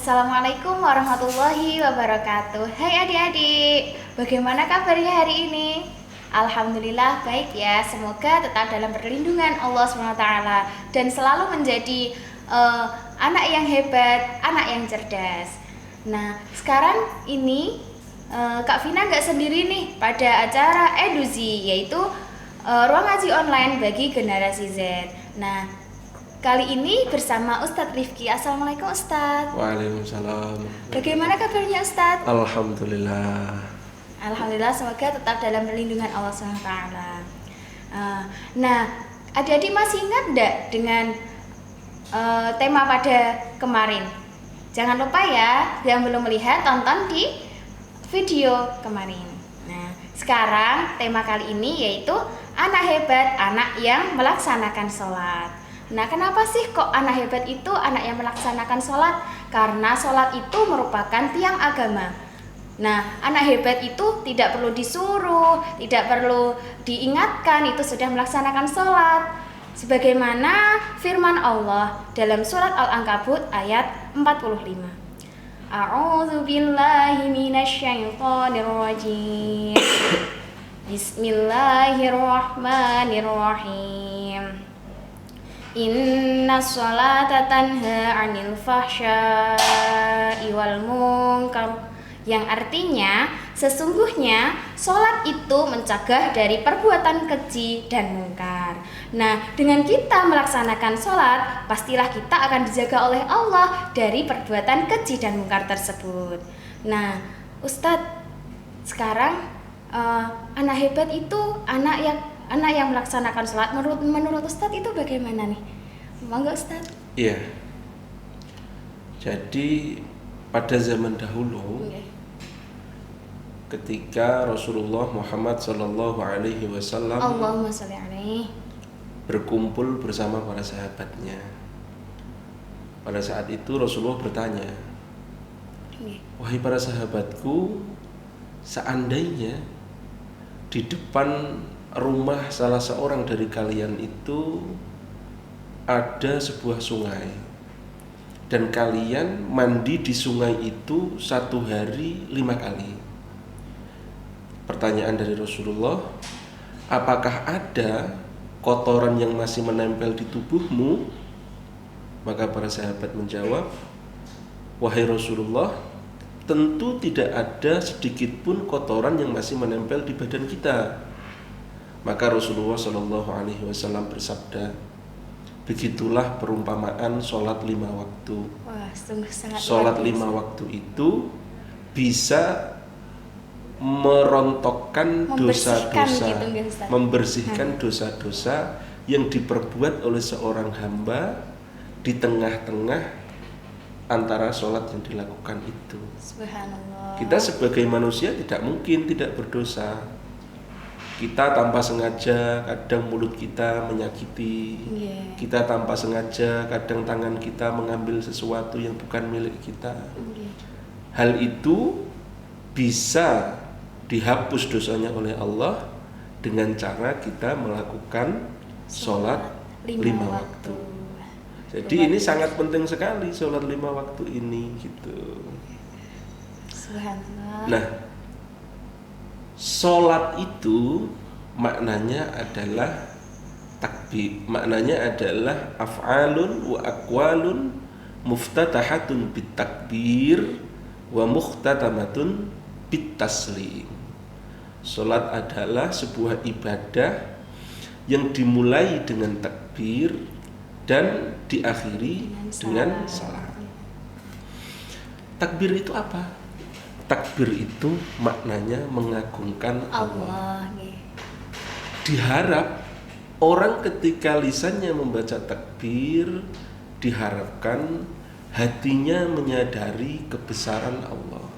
Assalamualaikum warahmatullahi wabarakatuh. Hai adik-adik, bagaimana kabarnya hari ini? Alhamdulillah baik ya. Semoga tetap dalam perlindungan Allah SWT dan selalu menjadi anak yang hebat, anak yang cerdas. Nah, sekarang ini Kak Vina nggak sendiri nih pada acara Eduzi, yaitu ruang ngaji online bagi generasi Z. Nah, kali ini bersama Ustadz Rifki. Assalamualaikum Ustadz. Waalaikumsalam. Bagaimana kabarnya Ustadz? Alhamdulillah. Alhamdulillah, semoga tetap dalam perlindungan Allah SWT. Nah, adik-adik masih ingat enggak dengan tema pada kemarin? Jangan lupa ya, yang belum melihat tonton di video kemarin. Nah, sekarang tema kali ini yaitu anak hebat, anak yang melaksanakan sholat. Nah, kenapa sih kok anak hebat itu anak yang melaksanakan sholat? Karena sholat itu merupakan tiang agama. Nah, anak hebat itu tidak perlu disuruh, tidak perlu diingatkan, itu sudah melaksanakan sholat. Sebagaimana firman Allah dalam surat Al-Ankabut ayat 45. A'udzu billahi minasyaitonir rajim. Bismillahirrahmanirrahim. Inna sholata tanha 'anil fahsya'i wal munkar, yang artinya sesungguhnya sholat itu mencegah dari perbuatan keji dan mungkar. Nah, dengan kita melaksanakan sholat, pastilah kita akan dijaga oleh Allah dari perbuatan keji dan mungkar tersebut. Nah, Ustadz, sekarang anak hebat itu anak yang melaksanakan sholat. Menurut Ustadz itu bagaimana nih? Monggo Ustadz. Iya. Jadi pada zaman dahulu, ketika Rasulullah Muhammad Sallallahu Alaihi Wasallam Allahumma sholli alaihi, berkumpul bersama para sahabatnya, pada saat itu Rasulullah bertanya, wahai para sahabatku, seandainya di depan rumah salah seorang dari kalian itu ada sebuah sungai dan kalian mandi di sungai itu 1 hari 5 kali. Pertanyaan dari Rasulullah, apakah ada kotoran yang masih menempel di tubuhmu? Maka para sahabat menjawab, wahai Rasulullah, tentu tidak ada sedikit pun kotoran yang masih menempel di badan kita. Maka Rasulullah Shallallahu Alaihi Wasallam bersabda, begitulah perumpamaan sholat 5 waktu. Wah, sungguh sangat sholat 5 waktu itu bisa merontokkan dosa-dosa, gitu, membersihkan dosa-dosa yang diperbuat oleh seorang hamba di tengah-tengah antara sholat yang dilakukan itu. Subhanallah. Kita sebagai manusia tidak mungkin tidak berdosa. Kita tanpa sengaja kadang mulut kita menyakiti, kita tanpa sengaja kadang tangan kita mengambil sesuatu yang bukan milik kita. Hal itu bisa dihapus dosanya oleh Allah dengan cara kita melakukan sholat 5 waktu. Jadi ini sangat penting sekali sholat 5 waktu ini gitu. Subhanallah. Nah, sholat itu maknanya adalah takbir, maknanya adalah af'alun wa aqwalun muftatahatun bitakbir wa mukhtatamatun bitaslim. Sholat adalah sebuah ibadah yang dimulai dengan takbir dan diakhiri dengan salam. Takbir itu apa? Takbir itu maknanya mengagungkan Allah. Diharap orang ketika lisannya membaca takbir, diharapkan hatinya menyadari kebesaran Allah.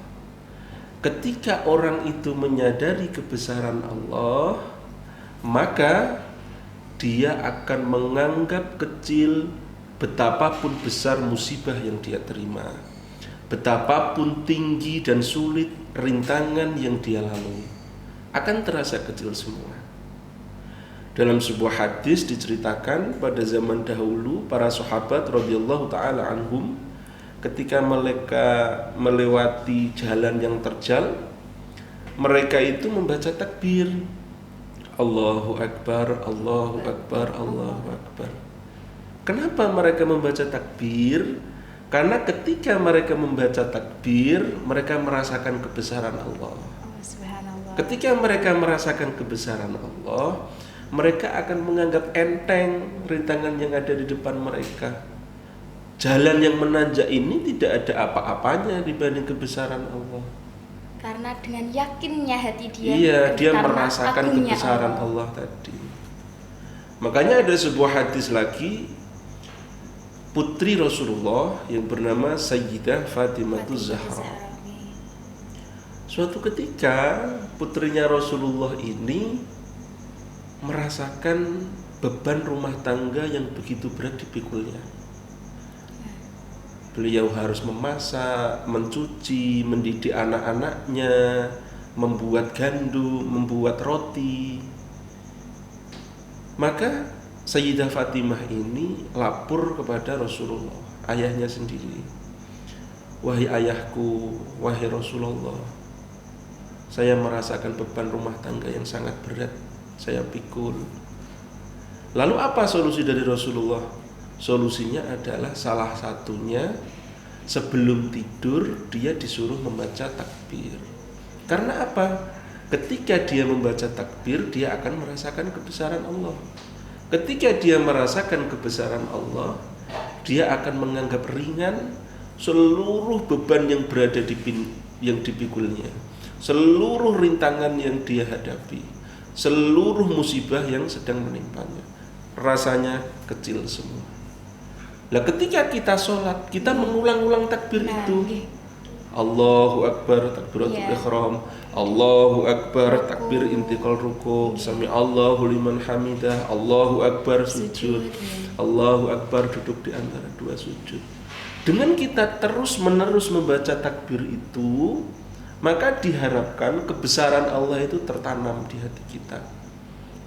Ketika orang itu menyadari kebesaran Allah, maka dia akan menganggap kecil betapapun besar musibah yang dia terima, betapapun tinggi dan sulit rintangan yang dia lalui, akan terasa kecil semua. Dalam sebuah hadis diceritakan pada zaman dahulu para sahabat radhiyallahu taala anhum ketika mereka melewati jalan yang terjal, mereka itu membaca takbir. Allahu Akbar, Allahu Akbar, Allahu Akbar. Kenapa mereka membaca takbir? Karena ketika mereka membaca takbir, mereka merasakan kebesaran Allah. Subhanallah. Ketika mereka merasakan kebesaran Allah, mereka akan menganggap enteng rintangan yang ada di depan mereka. Jalan yang menanjak ini tidak ada apa-apanya dibanding kebesaran Allah. Karena dengan yakinnya hati dia, Iya, dia karena merasakan agungnya kebesaran Allah tadi. Makanya ada sebuah hadis lagi, putri Rasulullah yang bernama Sayyidah Fatimah Zahra. Suatu ketika putrinya Rasulullah ini merasakan beban rumah tangga yang begitu berat dipikulnya. Beliau harus memasak, mencuci, mendidik anak-anaknya, membuat gandum, membuat roti. Maka Sayyidah Fatimah ini lapor kepada Rasulullah, ayahnya sendiri. Wahai ayahku, wahai Rasulullah, saya merasakan beban rumah tangga yang sangat berat, saya pikul. Lalu apa solusi dari Rasulullah? Solusinya adalah salah satunya sebelum tidur dia disuruh membaca takbir. Karena apa? Ketika dia membaca takbir, dia akan merasakan kebesaran Allah. Ketika dia merasakan kebesaran Allah, dia akan menganggap ringan seluruh beban yang berada yang dipikulnya, seluruh rintangan yang dia hadapi, seluruh musibah yang sedang menimpanya. Rasanya kecil semua. Nah, ketika kita sholat, kita mengulang-ulang takbir itu. Allahu Akbar, takbiratul ihram. Allahu Akbar, takbir intiqal ruku'. Sami Allahu liman hamidah. Allahu Akbar, sujud. Allahu Akbar, duduk di antara dua sujud. Dengan kita terus-menerus membaca takbir itu, maka diharapkan kebesaran Allah itu tertanam di hati kita.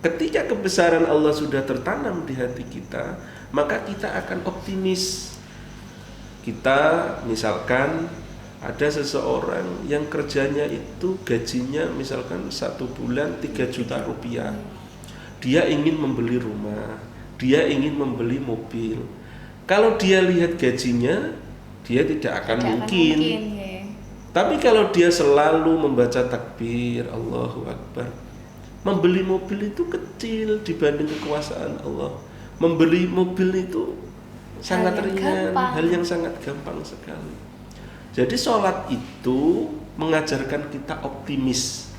Ketika kebesaran Allah sudah tertanam di hati kita, maka kita akan optimis. Kita misalkan ada seseorang yang kerjanya itu gajinya misalkan 1 bulan 3 juta rupiah. Dia ingin membeli rumah, dia ingin membeli mobil. Kalau dia lihat gajinya, dia tidak akan mungkin. Tapi kalau dia selalu membaca takbir, Allahu Akbar, membeli mobil itu kecil dibanding kekuasaan Allah. Membeli mobil itu sangat ringan, hal yang sangat gampang sekali. Jadi sholat itu mengajarkan kita optimis.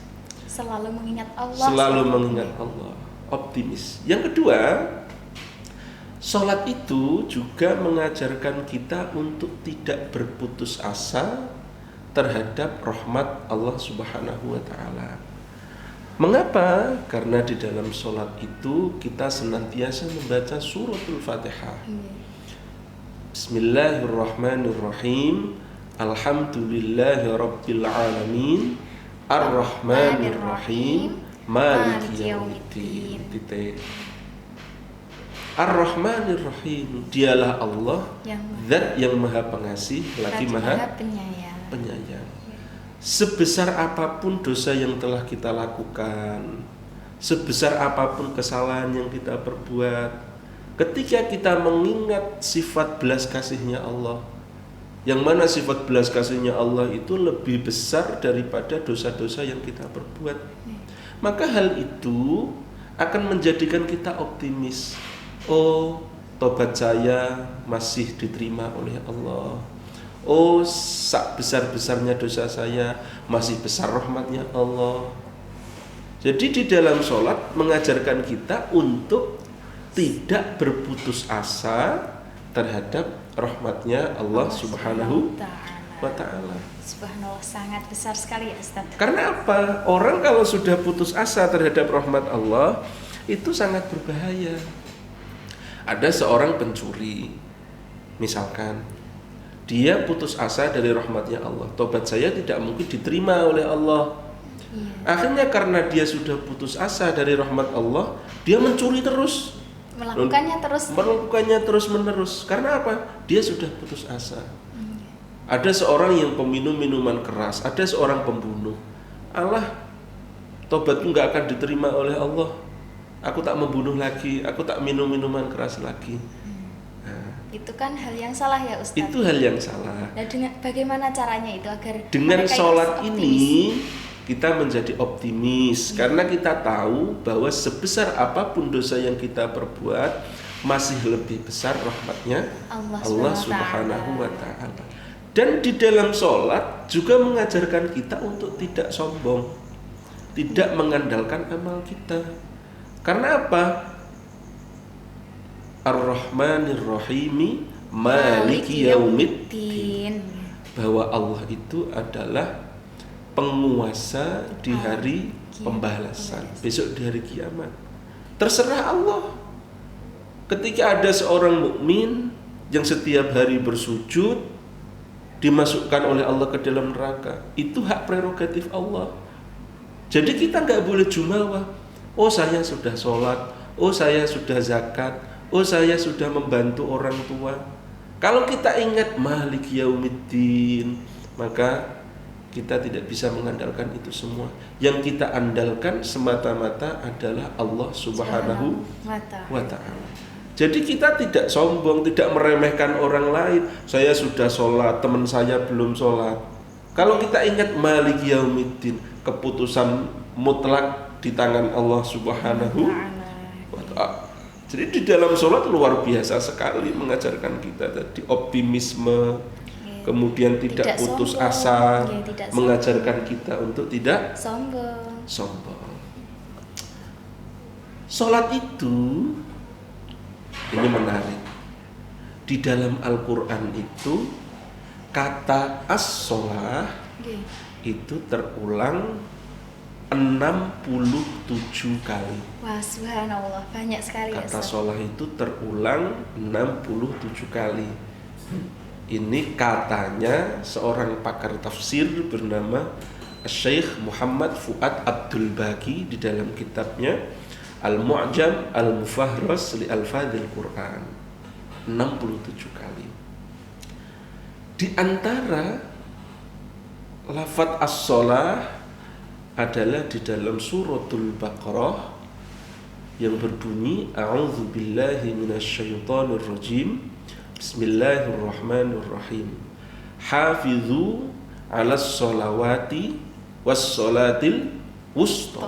Selalu mengingat Allah. Selalu mengingat Allah, optimis. Yang kedua, sholat itu juga mengajarkan kita untuk tidak berputus asa terhadap rahmat Allah Subhanahu wa Ta'ala. Mengapa? Karena di dalam sholat itu kita senantiasa membaca suratul Fatihah. Bismillahirrahmanirrahim. Alhamdulillahi rabbil alamin. Ar-Rahmanir-Rahim. Maliki yaumiddin. Ar-Rahmanir-Rahim. Dialah Allah, Zat yang Maha Pengasih lagi Maha Penyayang. Sebesar apapun dosa yang telah kita lakukan, sebesar apapun kesalahan yang kita perbuat, ketika kita mengingat sifat belas kasihnya Allah, yang mana sifat belas kasihnya Allah itu lebih besar daripada dosa-dosa yang kita perbuat, maka hal itu akan menjadikan kita optimis. Oh, tobat saya masih diterima oleh Allah. Oh, sak besar-besarnya dosa saya masih besar rahmatnya Allah. Jadi di dalam sholat mengajarkan kita untuk tidak berputus asa terhadap rahmatnya Allah Subhanahu wa Ta'ala. Subhanallah, sangat besar sekali ya Ustaz. Karena apa? Orang kalau sudah putus asa terhadap rahmat Allah, itu sangat berbahaya. Ada seorang pencuri, misalkan dia putus asa dari rahmatnya Allah, tobat saya tidak mungkin diterima oleh Allah. Akhirnya karena dia sudah putus asa dari rahmat Allah, dia mencuri terus, melakukannya terus menerus. Karena apa? Dia sudah putus asa. Ada seorang yang peminum minuman keras, ada seorang pembunuh. Allah, tobatku nggak akan diterima oleh Allah. Aku tak membunuh lagi, aku tak minum minuman keras lagi. Itu kan hal yang salah ya Ustaz. Itu hal yang salah. Nah, bagaimana caranya itu agar dengan sholat optimis? ini kita menjadi optimis karena kita tahu bahwa sebesar apapun dosa yang kita perbuat masih lebih besar rahmatnya Allah Subhanahu wa Ta'ala. Dan di dalam sholat juga mengajarkan kita untuk tidak sombong, tidak mengandalkan amal kita. Karena apa? Ar-Rahmanir Rahimi Maliki Yaumiddin. Bahwa Allah itu adalah penguasa di hari pembalasan, besok di hari kiamat. Terserah Allah. Ketika ada seorang mukmin yang setiap hari bersujud dimasukkan oleh Allah ke dalam neraka, itu hak prerogatif Allah. Jadi kita nggak boleh jumawa. Oh saya sudah sholat, oh saya sudah zakat, oh saya sudah membantu orang tua. Kalau kita ingat Malik Yaumiddin, maka kita tidak bisa mengandalkan itu semua. Yang kita andalkan semata-mata adalah Allah Subhanahu wa Ta'ala. Jadi kita tidak sombong, tidak meremehkan orang lain. Saya sudah sholat, teman saya belum sholat. Kalau kita ingat Malik Yaumiddin, keputusan mutlak di tangan Allah Subhanahu wa Ta'ala. Jadi di dalam sholat luar biasa sekali mengajarkan kita tadi optimisme, kemudian tidak putus sombong, asa, tidak mengajarkan kita untuk tidak sombong. Sholat itu, ini menarik, di dalam Al-Quran itu kata as-sholah itu terulang 67 kali. Wah, subhanallah, banyak sekali. Kata sholah itu terulang 67 kali. Ini katanya seorang pakar tafsir bernama Syekh Muhammad Fuad Abdul Baqi di dalam kitabnya Al-Mu'jam Al-Mufahras li Al-Fadhil Quran. 67 kali. Di antara lafadz as-sholah adalah di dalam suratul Baqarah yang berbunyi A'udzubillahi minasyaitonir rajim. Bismillahirrahmanirrahim. Hafizu 'alas sholawati was sholatil wusta.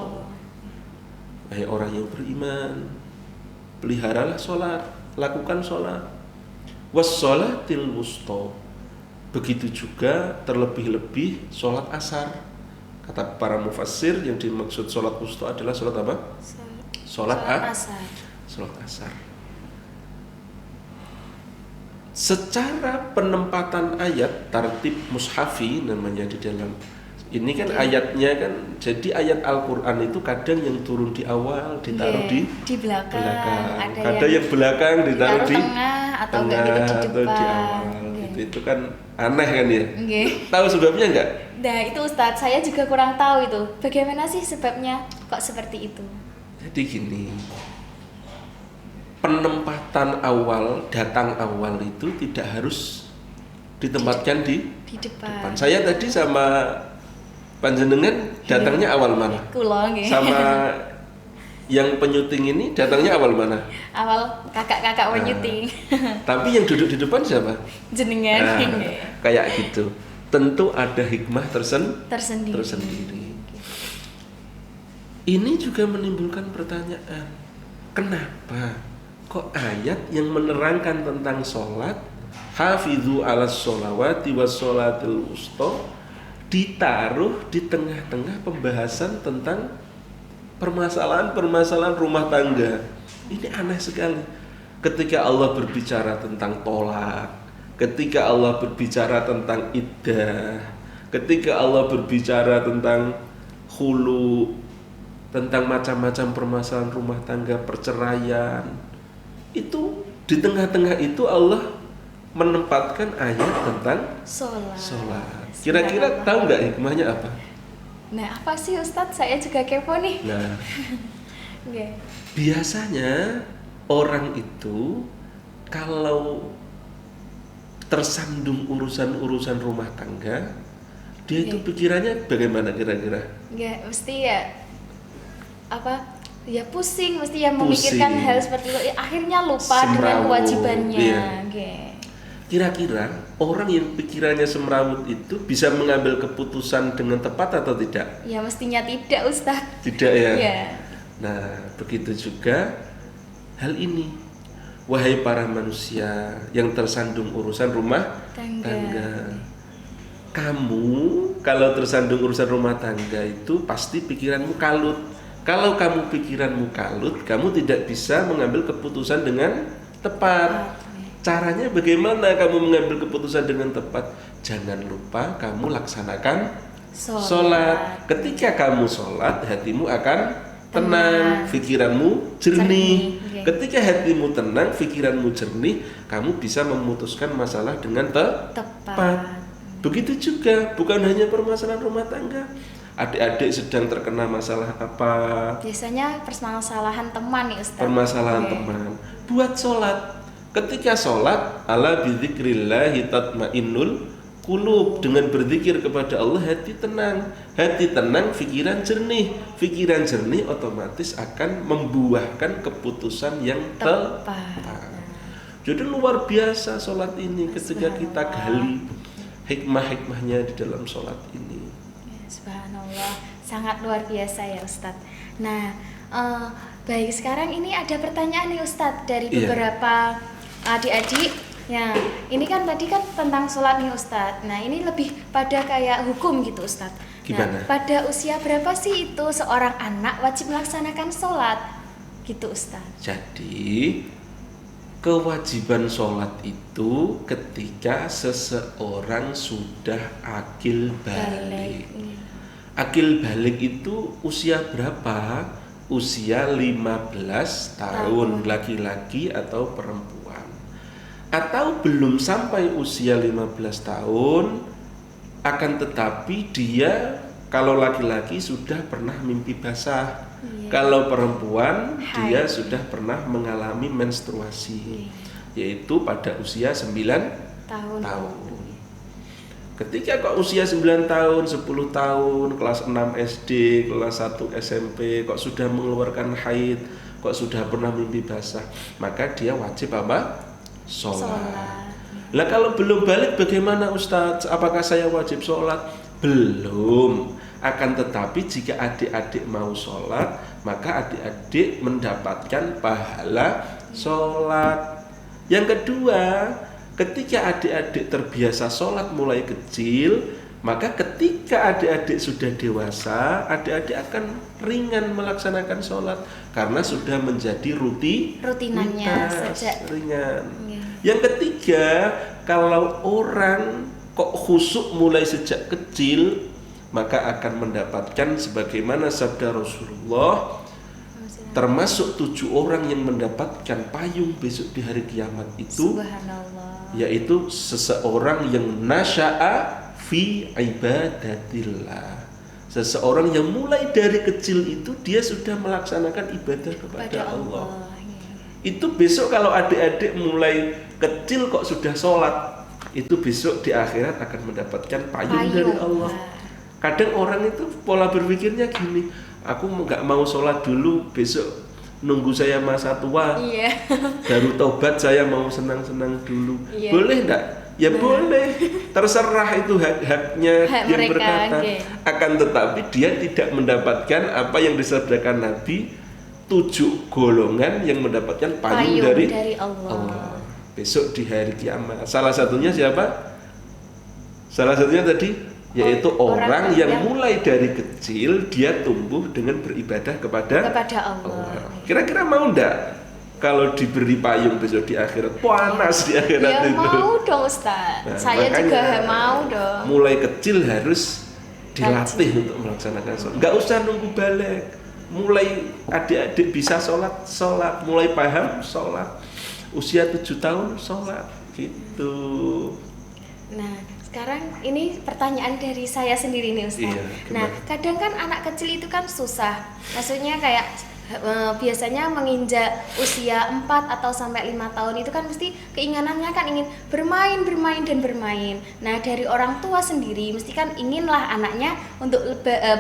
Hai orang yang beriman, peliharalah sholat, lakukan sholat. Was sholatil wusta. Begitu juga terlebih-lebih sholat asar. Kata para mufassir yang dimaksud sholat wusta adalah sholat apa? Sholat asar. Sholat asar. Secara penempatan ayat tartib mushafi namanya di dalam ini kan ayatnya kan, jadi ayat Al-Quran itu kadang yang turun di awal ditaruh di belakang. Kadang yang belakang ditaruh di tengah atau di awal. Itu kan aneh kan ya? Tahu sebabnya enggak? Nah itu Ustadz, saya juga kurang tahu itu. Bagaimana sih sebabnya kok seperti itu? Jadi gini, penempatan awal, datang awal itu tidak harus ditempatkan di depan. Saya tadi sama panjenengan datangnya awal mana? Sama yang penyuting ini datangnya awal mana? Awal kakak-kakak penyuting. Tapi yang duduk di depan siapa? Jenengan. Kayak gitu. Tentu ada hikmah tersendiri. Ini juga menimbulkan pertanyaan, kenapa kok ayat yang menerangkan tentang sholat, hafizu 'alas sholawati was sholatil wusta, ditaruh di tengah-tengah pembahasan tentang permasalahan rumah tangga. Ini aneh sekali. Ketika Allah berbicara tentang tolak, ketika Allah berbicara tentang iddah, ketika Allah berbicara tentang khulu, tentang macam-macam permasalahan rumah tangga, perceraian, itu di tengah-tengah itu Allah menempatkan ayat tentang sholat. Kira-kira tahu nggak hikmahnya apa? Nah, apa sih Ustadz? Saya juga kepo nih. Nah, biasanya orang itu kalau tersandung urusan-urusan rumah tangga, dia itu pikirannya bagaimana kira-kira? Ya mesti ya ya pusing, mesti ya memikirkan hal seperti itu, akhirnya lupa dengan kewajibannya. Kira-kira orang yang pikirannya semrawut itu bisa mengambil keputusan dengan tepat atau tidak? Ya mestinya tidak, Ustadz. Tidak ya? Nah, begitu juga hal ini. Wahai para manusia yang tersandung urusan rumah tangga. Kamu kalau tersandung urusan rumah tangga itu pasti pikiranmu kalut. Kalau kamu pikiranmu kalut, kamu tidak bisa mengambil keputusan dengan tepat. Caranya bagaimana kamu mengambil keputusan dengan tepat? Jangan lupa kamu laksanakan sholat. Ketika kamu sholat, hatimu akan tenang, pikiranmu jernih. Ketika hatimu tenang, pikiranmu jernih, kamu bisa memutuskan masalah dengan tepat. Begitu juga, bukan hanya permasalahan rumah tangga. Adik-adik sedang terkena masalah apa? Biasanya permasalahan teman nih Ustaz. Permasalahan teman. Buat sholat. Ketika sholat, ala bidzikrillahi tatmainnul qulub. Dengan berzikir kepada Allah, hati tenang. Hati tenang, pikiran jernih. Pikiran jernih otomatis akan membuahkan keputusan yang tepat. Jadi luar biasa sholat ini ketika kita gali hikmah-hikmahnya di dalam sholat ini. Subhanallah, sangat luar biasa ya Ustadz. Nah, baik, sekarang ini ada pertanyaan nih Ustadz dari beberapa adik-adik. Ya, ini kan tadi kan tentang sholat nih Ustadz. Nah, ini lebih pada kayak hukum gitu Ustadz. Gimana? Nah, pada usia berapa sih itu seorang anak wajib melaksanakan sholat? Gitu Ustadz. Jadi, kewajiban sholat itu ketika seseorang sudah akil balik. Akil balik itu usia berapa? Usia 15 tahun, laki-laki atau perempuan. Atau belum sampai usia 15 tahun, akan tetapi dia kalau laki-laki sudah pernah mimpi basah. Kalau perempuan dia sudah pernah mengalami menstruasi, yaitu pada usia 9 tahun. Ketika kok usia 9 tahun, 10 tahun, kelas 6 SD, kelas 1 SMP, kok sudah mengeluarkan haid, kok sudah pernah mimpi basah, maka dia wajib apa? Sholat. Lah kalau belum balik bagaimana Ustadz? Apakah saya wajib sholat? Belum. Akan tetapi jika adik-adik mau sholat, maka adik-adik mendapatkan pahala sholat. Yang kedua, ketika adik-adik terbiasa sholat mulai kecil, maka ketika adik-adik sudah dewasa, adik-adik akan ringan melaksanakan sholat karena sudah menjadi rutinannya sejak ringan. Yang ketiga, kalau orang kok khusyuk mulai sejak kecil, maka akan mendapatkan sebagaimana sabda Rasulullah, termasuk 7 orang yang mendapatkan payung besok di hari kiamat itu, yaitu seseorang yang nasya'a fi ibadatillah. Seseorang yang mulai dari kecil itu dia sudah melaksanakan ibadah kepada Allah. Itu besok kalau adik-adik mulai kecil kok sudah sholat, itu besok di akhirat akan mendapatkan payung dari Allah. Kadang orang itu pola berpikirnya gini, aku nggak mau sholat dulu, besok nunggu saya masa tua, baru tobat saya mau senang-senang dulu. Boleh enggak? Ya boleh, terserah, itu haknya yang berkata. Akan tetapi dia tidak mendapatkan apa yang disabdakan Nabi, 7 golongan yang mendapatkan payung dari Allah besok di hari kiamat. Salah satunya siapa? Salah satunya tadi yaitu orang yang mulai dari kecil dia tumbuh dengan beribadah kepada Allah. Kira-kira mau enggak kalau diberi payung besok di akhirat? Panas di akhirat ya, itu. Mau dong Ustaz. Nah, saya juga mau dong. Mulai kecil harus dilatih untuk melaksanakan sholat. Enggak usah nunggu balik. Mulai adik-adik bisa sholat, mulai paham sholat. Usia 7 tahun sholat gitu. Nah, sekarang ini pertanyaan dari saya sendiri nih Ustaz. Nah, kadang kan anak kecil itu kan susah. Maksudnya kayak biasanya menginjak usia 4 atau sampai 5 tahun itu kan mesti keinginannya kan ingin bermain dan bermain. Nah, dari orang tua sendiri mesti kan inginlah anaknya untuk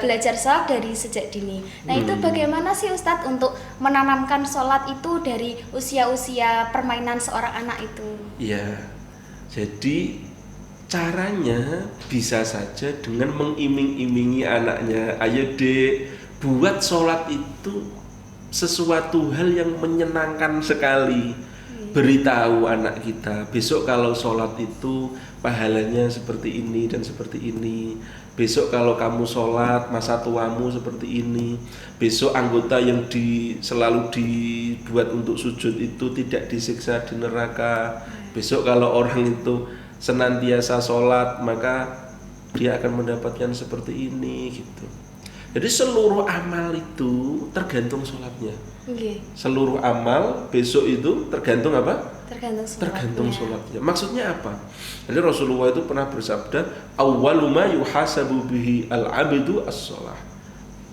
belajar sholat dari sejak dini. Nah, itu bagaimana sih Ustadz untuk menanamkan sholat itu dari usia-usia permainan seorang anak itu? Ya, jadi caranya bisa saja dengan mengiming-imingi anaknya, ayo dek, buat sholat itu sesuatu hal yang menyenangkan sekali. Beritahu anak kita, besok kalau sholat itu pahalanya seperti ini dan seperti ini. Besok kalau kamu sholat masa tuamu seperti ini. Besok anggota yang selalu dibuat untuk sujud itu tidak disiksa di neraka. Besok kalau orang itu senantiasa sholat maka dia akan mendapatkan seperti ini gitu. Jadi seluruh amal itu tergantung sholatnya. Seluruh amal besok itu tergantung apa? Tergantung sholatnya. Maksudnya apa? Jadi Rasulullah itu pernah bersabda, awwalu ma yuhasabu bihi al-'abdu as-shalah.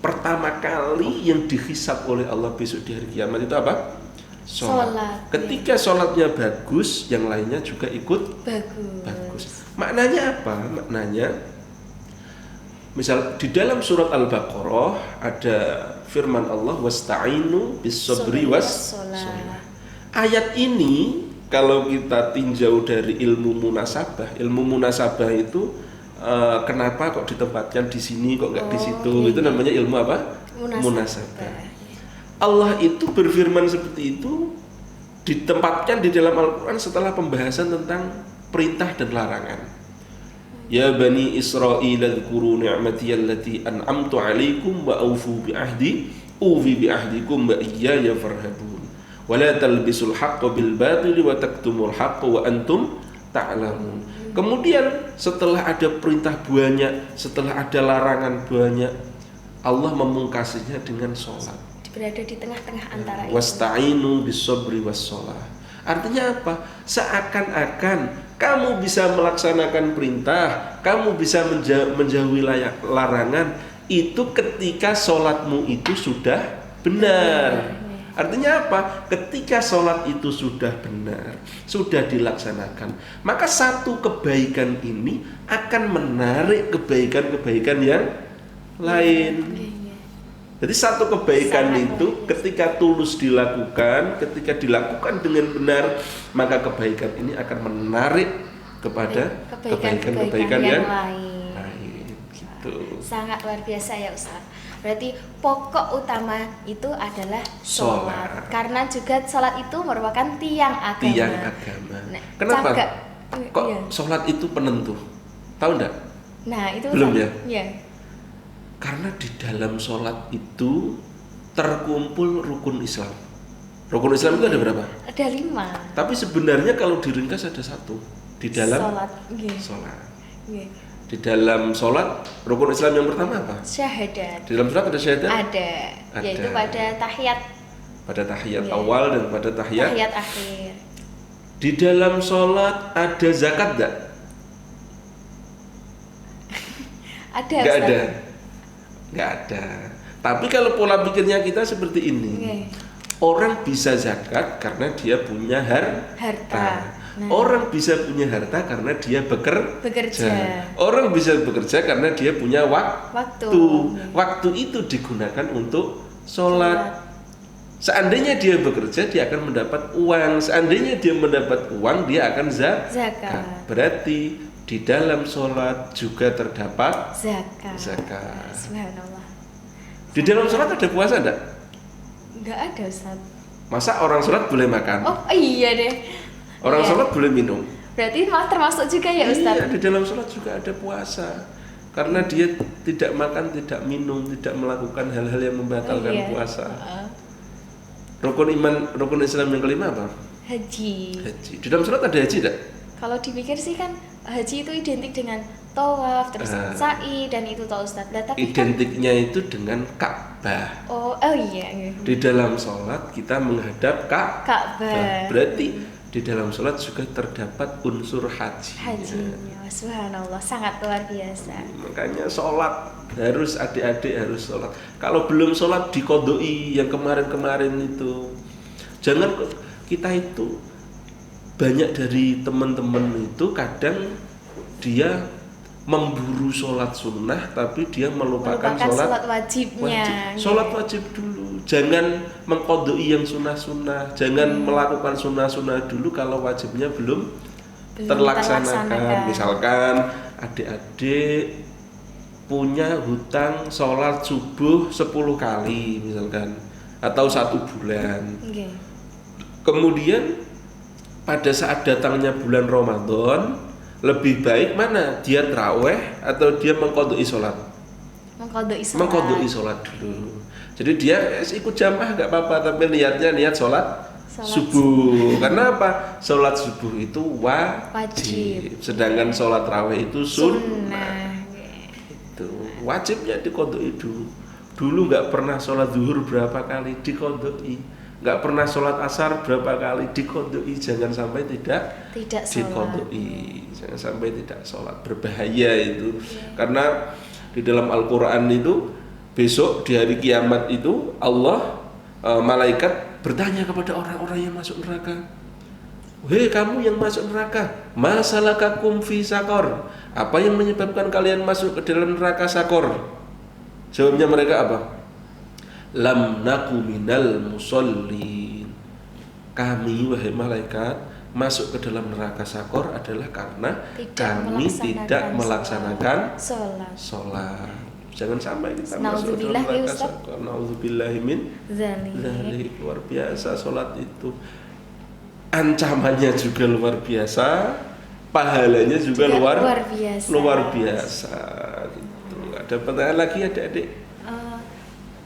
Pertama kali yang dihisab oleh Allah besok di hari kiamat itu apa? Sholat. Ketika sholatnya bagus, yang lainnya juga ikut bagus. Maknanya apa? Maknanya misal di dalam surat Al-Baqarah ada firman Allah wasta'inu bis-sabri was-shalah. Ayat ini kalau kita tinjau dari ilmu munasabah itu kenapa kok ditempatkan di sini kok nggak di situ? Itu namanya ilmu apa? Munasabah. Allah itu berfirman seperti itu ditempatkan di dalam Al-Quran setelah pembahasan tentang perintah dan larangan. Ya bani Israil dzkuru ni'mati allati an'amtu 'alaikum wa aufu bi ahdi ufi bi ahdikum wa iyaya farhabun wa la talbisul haqqo bil batili wa taktumul haqqo wa antum ta'lamun. Kemudian setelah ada perintah banyak, setelah ada larangan banyak, Allah memungkasinya dengan sholat. Berada di tengah-tengah antara itu. Wasta'inu bis-sabri was-shalah. Artinya apa? Seakan-akan kamu bisa melaksanakan perintah, kamu bisa menjauhi larangan itu ketika sholatmu itu sudah benar. Artinya apa? Ketika sholat itu sudah benar, sudah dilaksanakan, maka satu kebaikan ini akan menarik kebaikan-kebaikan yang lain. Jadi satu kebaikan itu ketika tulus dilakukan, ketika dilakukan dengan benar, maka kebaikan ini akan menarik kepada kebaikan-kebaikan yang lain. Gitu. Sangat luar biasa ya Ustaz. Berarti pokok utama itu adalah sholat. Karena juga sholat itu merupakan tiang agama. Nah, kenapa? Kok sholat itu penentu? Tahu enggak? Nah, itu belum ya? Iya. Karena di dalam sholat itu terkumpul rukun Islam. Rukun Islam itu ada berapa? Ada 5. Tapi sebenarnya kalau diringkas ada 1 di dalam sholat. Di dalam sholat rukun Islam yang pertama apa? Syahadat. Di dalam sholat ada syahadat? Ada. Yaitu pada tahiyat. Pada tahiyat awal dan pada tahiyat akhir. Di dalam sholat ada zakat enggak? Ada. Nggak ada. Tapi kalau pola pikirnya kita seperti ini, orang bisa zakat karena dia punya harta. Nah. Orang bisa punya harta karena dia bekerja. Orang bisa bekerja karena dia punya waktu. Waktu itu digunakan untuk sholat. Seandainya dia bekerja, dia akan mendapat uang. Seandainya dia mendapat uang, dia akan zakat. Berarti di dalam sholat juga terdapat zakat. Subhanallah. Di dalam sholat ada puasa enggak? Enggak ada Ustaz. Masa orang sholat boleh makan? Oh iya deh. Orang sholat boleh minum. Berarti termasuk juga ya Ustaz? Iya, di dalam sholat juga ada puasa. Karena dia tidak makan, tidak minum, tidak melakukan hal-hal yang membatalkan puasa. Rukun Islam yang kelima apa? Haji. Di dalam sholat ada haji enggak? Kalau dipikir sih kan haji itu identik dengan tawaf, terus sa'i dan itu toh Ustaz. Tapi identiknya itu dengan Ka'bah. Oh iya. Di dalam sholat kita menghadap Ka'bah. Berarti di di dalam sholat juga terdapat unsur haji. Hajinya, subhanallah, sangat luar biasa. Makanya sholat harus, adik-adik harus sholat. Kalau belum sholat dikodoi yang kemarin-kemarin itu. Jangan kita itu, banyak dari teman-teman itu kadang dia memburu sholat sunnah tapi dia melupakan sholat wajibnya. Sholat wajib dulu, jangan mengkodoi yang sunnah-sunnah, jangan melakukan sunnah-sunnah dulu kalau wajibnya belum terlaksanakan. Misalkan adik-adik punya hutang sholat subuh 10 kali misalkan, atau 1 bulan. Kemudian pada saat datangnya bulan Ramadan, lebih baik mana? Dia taraweh atau dia mengkodoi sholat? Mengkodoi sholat dulu. Jadi dia ikut jamaah gak apa-apa, tapi niat sholat subuh. Karena apa? Sholat subuh itu wajib. Sedangkan sholat taraweh itu sunnah. Itu wajibnya dikodoi dulu. Dulu gak pernah sholat zuhur berapa kali dikodoi. Nggak pernah sholat asar berapa kali dikodoi, jangan sampai tidak dikodoi, jangan sampai tidak sholat, berbahaya itu. Karena di dalam Al-Quran itu besok di hari kiamat itu Allah malaikat bertanya kepada orang-orang yang masuk neraka, hei kamu yang masuk neraka, masalakakum fi sakor, apa yang menyebabkan kalian masuk ke dalam neraka sakor? Jawabnya mereka apa? Lam naku minal musallin. Kami wahai malaikat masuk ke dalam neraka sakor adalah karena kami tidak melaksanakan sholat. Jangan sampai kita masuk ke dalam neraka sakor. Nauzubillahi min dzalik. Luar biasa sholat itu. Ancamannya juga luar biasa, pahalanya juga luar biasa. Gitu. Ada pertanyaan lagi adik-adik?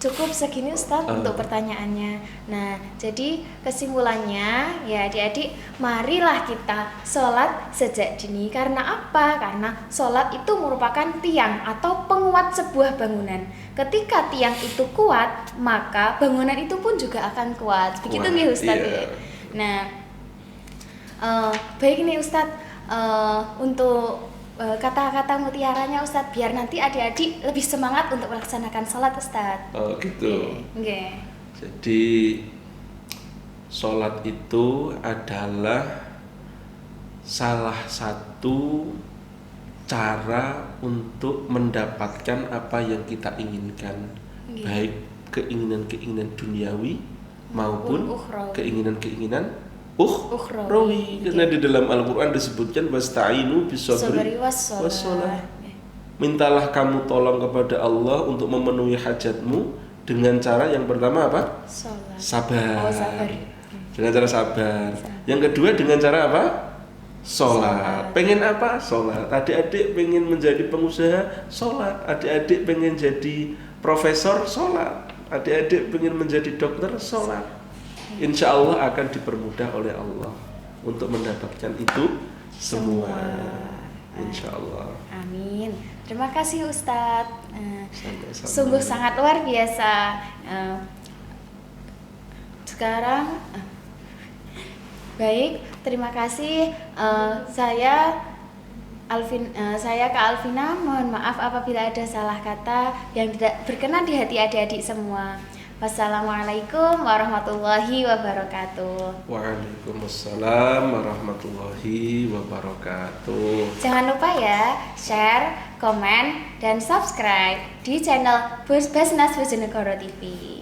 Cukup segini Ustadz untuk pertanyaannya. Nah, jadi kesimpulannya ya adik-adik, marilah kita sholat sejak dini. Karena apa? Karena sholat itu merupakan tiang atau penguat sebuah bangunan. Ketika tiang itu kuat, maka bangunan itu pun juga akan kuat. Begitu nih Ustadz. Iya. Nah, baik nih Ustadz, untuk kata-kata mutiaranya Ustadz, biar nanti adik-adik lebih semangat untuk melaksanakan sholat Ustadz. Oh gitu. Jadi sholat itu adalah salah satu cara untuk mendapatkan apa yang kita inginkan, baik keinginan-keinginan duniawi maupun keinginan-keinginan ukhrawi. Karena di dalam Al-Quran disebutkan wasta'inu bisabri wassalah. Mintalah kamu tolong kepada Allah untuk memenuhi hajatmu dengan cara yang pertama apa? Sabar. Dengan cara sabar. Yang kedua dengan cara apa? Sholat. Pengen apa? Sholat. Adik-adik pengen menjadi pengusaha? Sholat. Adik-adik pengen jadi profesor? Sholat. Adik-adik pengen menjadi dokter? Sholat. Insya Allah akan dipermudah oleh Allah untuk mendapatkan itu semua. Insya Allah. Amin. Terima kasih Ustadz. Sungguh sangat luar biasa. Sekarang, baik. Terima kasih. Saya Kak Alvina. Mohon maaf apabila ada salah kata yang tidak berkenan di hati adik-adik semua. Wassalamualaikum warahmatullahi wabarakatuh. Waalaikumsalam warahmatullahi wabarakatuh. Jangan lupa ya, share, komen, dan subscribe di channel Basnas Bojonegoro TV.